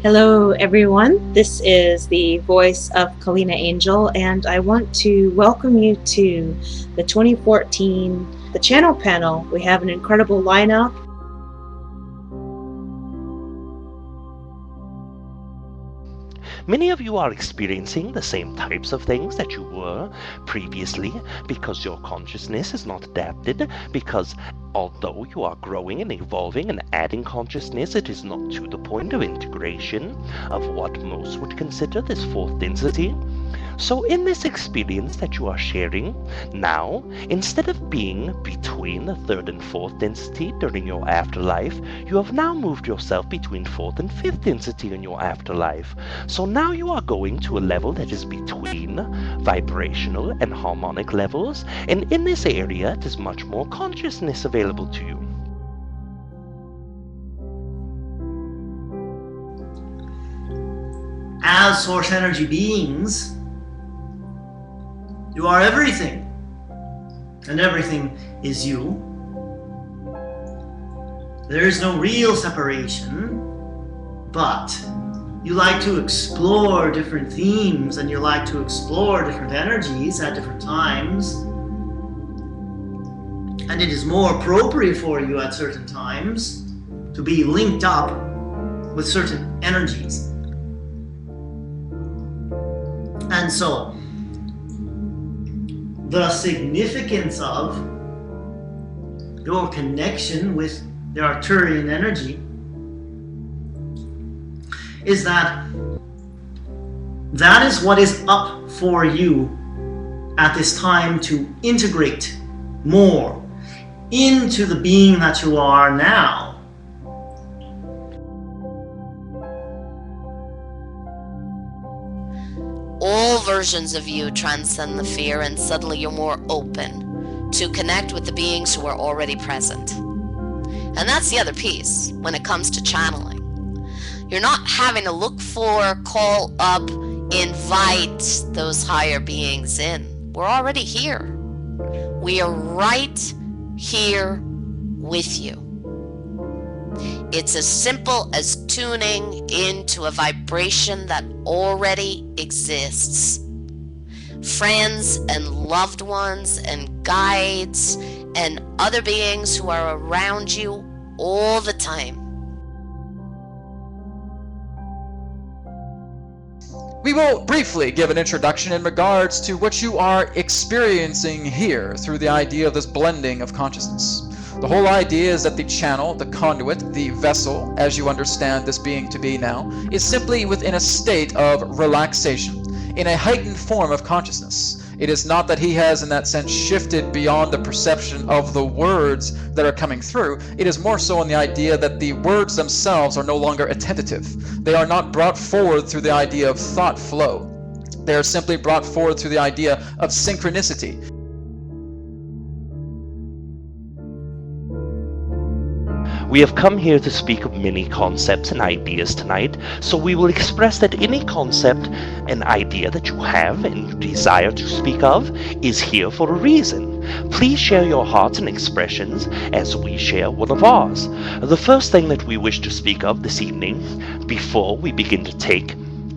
Hello, everyone. This is the voice of Kalina Angell, and I want to welcome you to the 2014 the channel panel. We have an incredible lineup. Many of you are experiencing the same types of things that you were previously because your consciousness is not adapted, because although you are growing and evolving and adding consciousness, it is not to the point of integration of what most would consider this fourth density. So in this experience that you are sharing now, instead of being between the third and fourth density during your afterlife, you have now moved yourself between fourth and fifth density in your afterlife. So now you are going to a level that is between vibrational and harmonic levels, and in this area it is much more consciousness available to you. As source energy beings, you are everything, and everything is you. There is no real separation, but you like to explore different themes and you like to explore different energies at different times. And it is more appropriate for you at certain times to be linked up with certain energies. And so, the significance of your connection with the Arcturian energy is that is what is up for you at this time to integrate more into the being that you are now. All versions of you transcend the fear, and suddenly you're more open to connect with the beings who are already present. And that's the other piece when it comes to channeling. You're not having to look for, call up, invite those higher beings in. We're already here. We are right here with you. It's as simple as tuning into a vibration that already exists. Friends and loved ones and guides and other beings who are around you all the time. We will briefly give an introduction in regards to what you are experiencing here through the idea of this blending of consciousness. The whole idea is that the channel, the conduit, the vessel, as you understand this being to be now, is simply within a state of relaxation, in a heightened form of consciousness. It is not that he has, in that sense, shifted beyond the perception of the words that are coming through. It is more so in the idea that the words themselves are no longer attentive. They are not brought forward through the idea of thought flow. They are simply brought forward through the idea of synchronicity. We have come here to speak of many concepts and ideas tonight, so we will express that any concept and idea that you have and you desire to speak of is here for a reason. Please share your hearts and expressions as we share one of ours. The first thing that we wish to speak of this evening, before we begin to take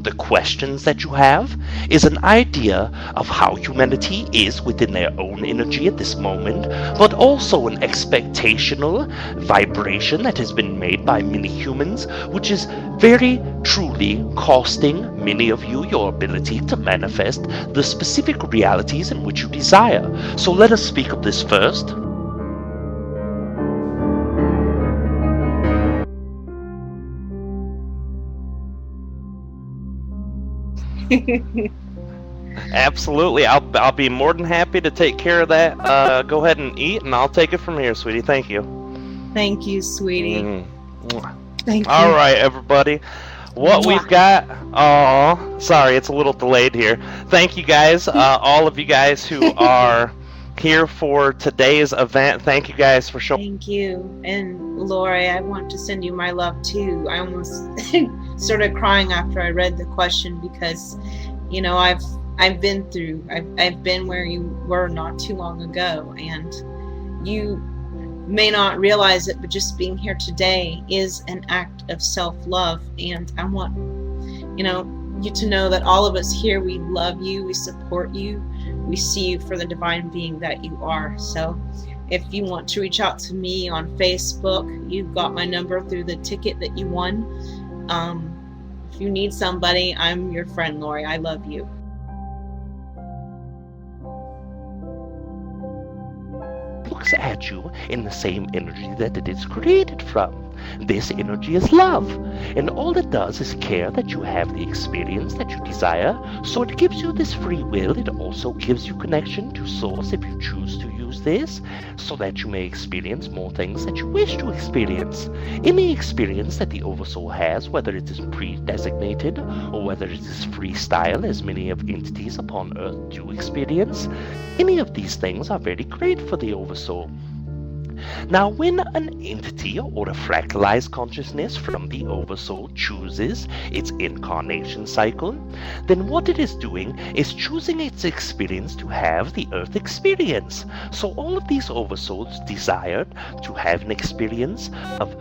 the questions that you have, is an idea of how humanity is within their own energy at this moment, but also an expectational vibration that has been made by many humans, which is very truly costing many of you your ability to manifest the specific realities in which you desire. So let us speak of this first. Absolutely. I'll be more than happy to take care of that. Go ahead and eat, and I'll take it from here, sweetie. Thank you. Thank you, sweetie. Thank you. All right, everybody. What we've got... Oh, sorry, it's a little delayed here. Thank you, guys. All of you guys who are here for today's event. Thank you guys for showing. Thank you. And Lori, I want to send you my love too. I almost started crying after I read the question because, you know, I've been through, I've been where you were not too long ago, and you may not realize it, but just being here today is an act of self-love. And I want, you to know that all of us here, we love you, we support you, we see you for the divine being that you are. So if you want to reach out to me on Facebook, you've got my number through the ticket that you won. If you need somebody, I'm your friend, Lori. I love you. Looks at you in the same energy that it is created from. This energy is love, and all it does is care that you have the experience that you desire, so it gives you this free will. It also gives you connection to Source if you choose to use this, so that you may experience more things that you wish to experience. Any experience that the Oversoul has, whether it is pre-designated or whether it is freestyle, as many of entities upon Earth do experience, any of these things are very great for the Oversoul. Now, when an entity or a fractalized consciousness from the Oversoul chooses its incarnation cycle, then what it is doing is choosing its experience to have the Earth experience. So all of these Oversouls desired to have an experience of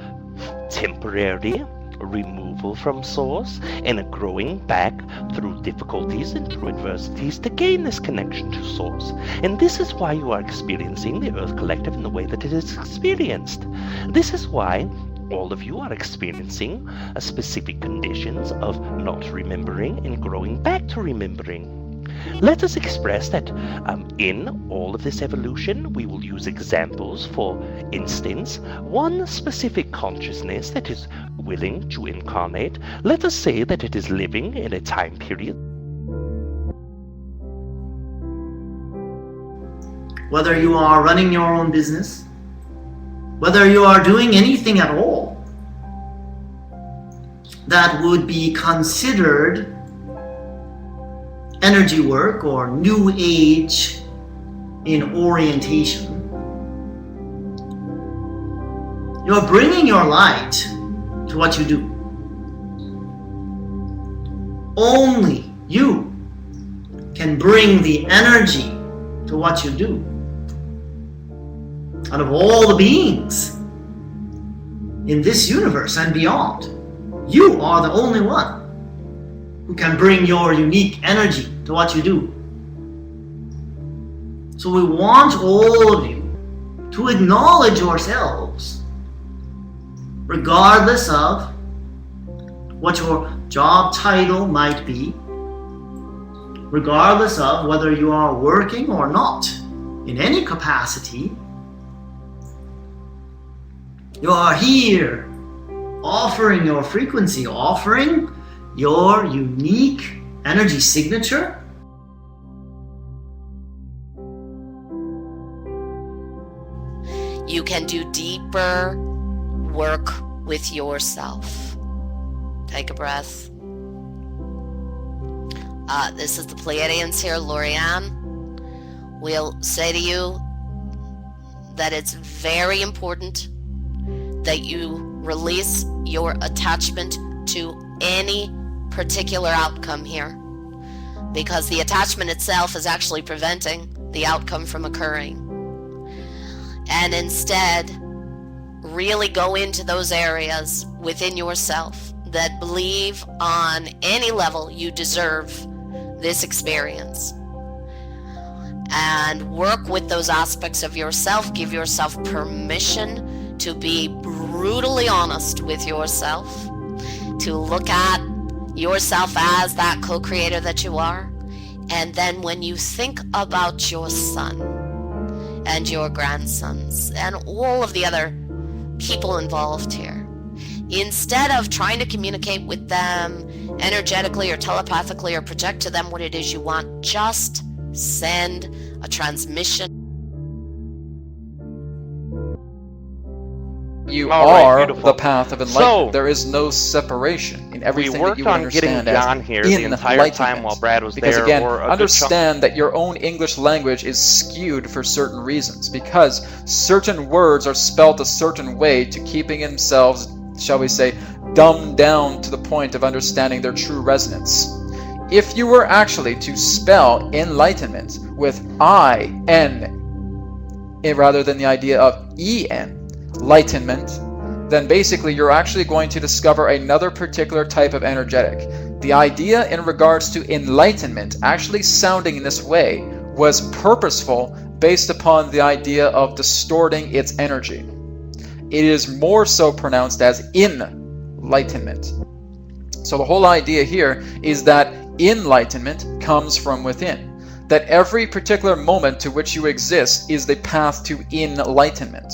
temporary removal from Source and a growing back through difficulties and through adversities to gain this connection to Source. And this is why you are experiencing the Earth Collective in the way that it is experienced. This is why all of you are experiencing specific conditions of not remembering and growing back to remembering. Let us express that in all of this evolution, we will use examples. For instance, one specific consciousness that is willing to incarnate, let us say that it is living in a time period. Whether you are running your own business, whether you are doing anything at all that would be considered energy work or new age in orientation, you're bringing your light to what you do. Only you can bring the energy to what you do. Out of all the beings in this universe and beyond, you are the only one who can bring your unique energy to what you do. So we want all of you to acknowledge yourselves, regardless of what your job title might be, regardless of whether you are working or not in any capacity. You are here offering your frequency, offering your unique energy signature. You can do deeper work with yourself. Take a breath. This is the Pleiadians here, Lorianne. We'll say to you that it's very important that you release your attachment to any particular outcome here, because the attachment itself is actually preventing the outcome from occurring. And instead, really go into those areas within yourself that believe on any level you deserve this experience, and work with those aspects of yourself. Give yourself permission to be brutally honest with yourself, to look at yourself as that co-creator that you are. And then when you think about your son and your grandsons and all of the other people involved here, instead of trying to communicate with them energetically or telepathically or project to them what it is you want, just send a transmission. You All right, are beautiful. the path of enlightenment. So, there is no separation in everything we that worked you on getting understand as Jan here the entire time while Brad was because there. again, or a good understand that your own English language is skewed for certain reasons, because certain words are spelt a certain way to keeping themselves, shall we say, dumbed down to the point of understanding their true resonance. If you were actually to spell enlightenment with I-N rather than the idea of En, enlightenment, then basically you're actually going to discover another particular type of energetic. The idea in regards to enlightenment actually sounding in this way was purposeful based upon the idea of distorting its energy. It is more so pronounced as enlightenment. So the whole idea here is that enlightenment comes from within. That every particular moment to which you exist is the path to enlightenment.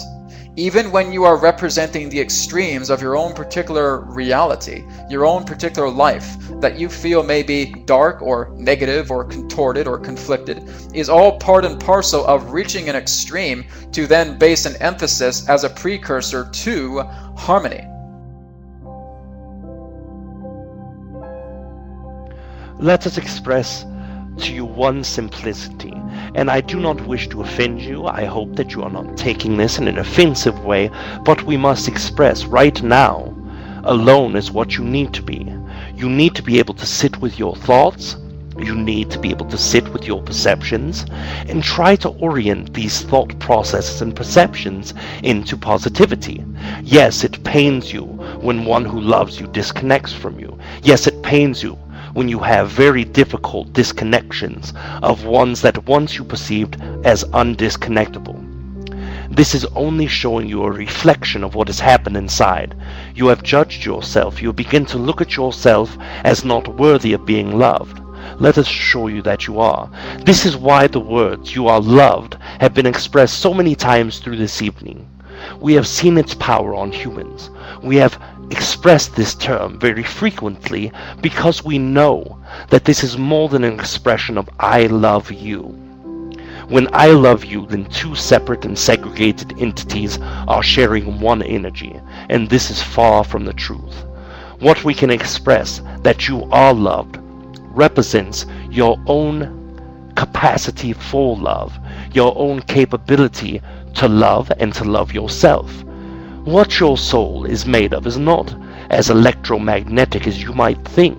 Even when you are representing the extremes of your own particular reality, your own particular life, that you feel may be dark or negative or contorted or conflicted, is all part and parcel of reaching an extreme to then base an emphasis as a precursor to harmony. Let us express to you one simplicity, and I do not wish to offend you. I hope that you are not taking this in an offensive way, but we must express right now, alone is what you need to be. You need to be able to sit with your thoughts, you need to be able to sit with your perceptions, and try to orient these thought processes and perceptions into positivity. Yes, it pains you when one who loves you disconnects from you. Yes, it pains you when you have very difficult disconnections of ones that once you perceived as undisconnectable. This is only showing you a reflection of what has happened inside. You have judged yourself. You begin to look at yourself as not worthy of being loved. Let us show you that you are. This is why the words "you are loved" have been expressed so many times through this evening. We have seen its power on humans. We have expressed this term very frequently because we know that this is more than an expression of "I love you." When I love you, then two separate and segregated entities are sharing one energy, and this is far from the truth. What we can express that you are loved represents your own capacity for love, your own capability to love and to love yourself. What your soul is made of is not as electromagnetic as you might think.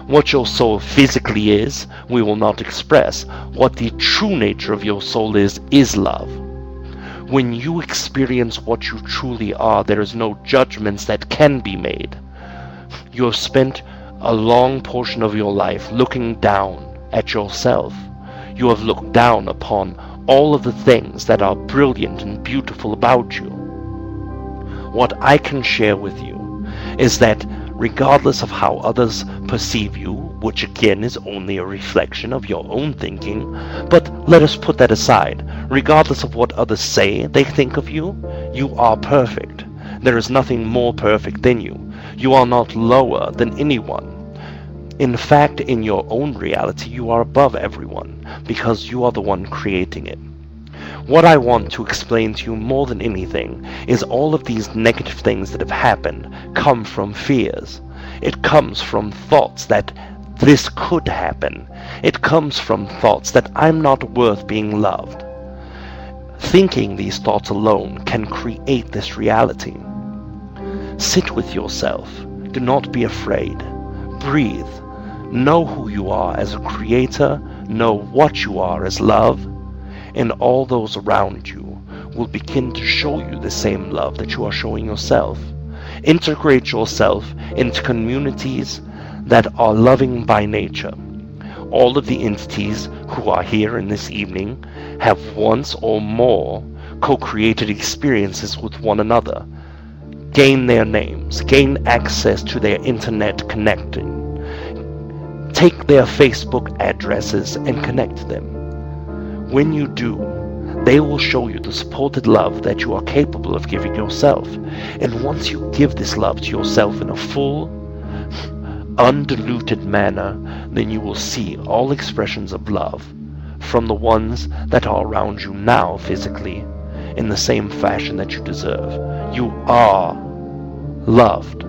What your soul physically is, we will not express. What the true nature of your soul is love. When you experience what you truly are, there is no judgments that can be made. You have spent a long portion of your life looking down at yourself. You have looked down upon all of the things that are brilliant and beautiful about you. What I can share with you is that regardless of how others perceive you, which again is only a reflection of your own thinking, but let us put that aside. Regardless of what others say they think of you, you are perfect. There is nothing more perfect than you. You are not lower than anyone. In fact, in your own reality, you are above everyone, because you are the one creating it. What I want to explain to you more than anything is all of these negative things that have happened come from fears. It comes from thoughts that this could happen. It comes from thoughts that I'm not worth being loved. Thinking these thoughts alone can create this reality. Sit with yourself. Do not be afraid. Breathe. Know who you are as a creator. Know what you are as love. And all those around you will begin to show you the same love that you are showing yourself. Integrate yourself into communities that are loving by nature. All of the entities who are here in this evening have once or more co-created experiences with one another. Gain their names, gain access to their internet connecting. Take their Facebook addresses and connect them. When you do, they will show you the supported love that you are capable of giving yourself. And once you give this love to yourself in a full, undiluted manner, then you will see all expressions of love from the ones that are around you now physically in the same fashion that you deserve. You are loved.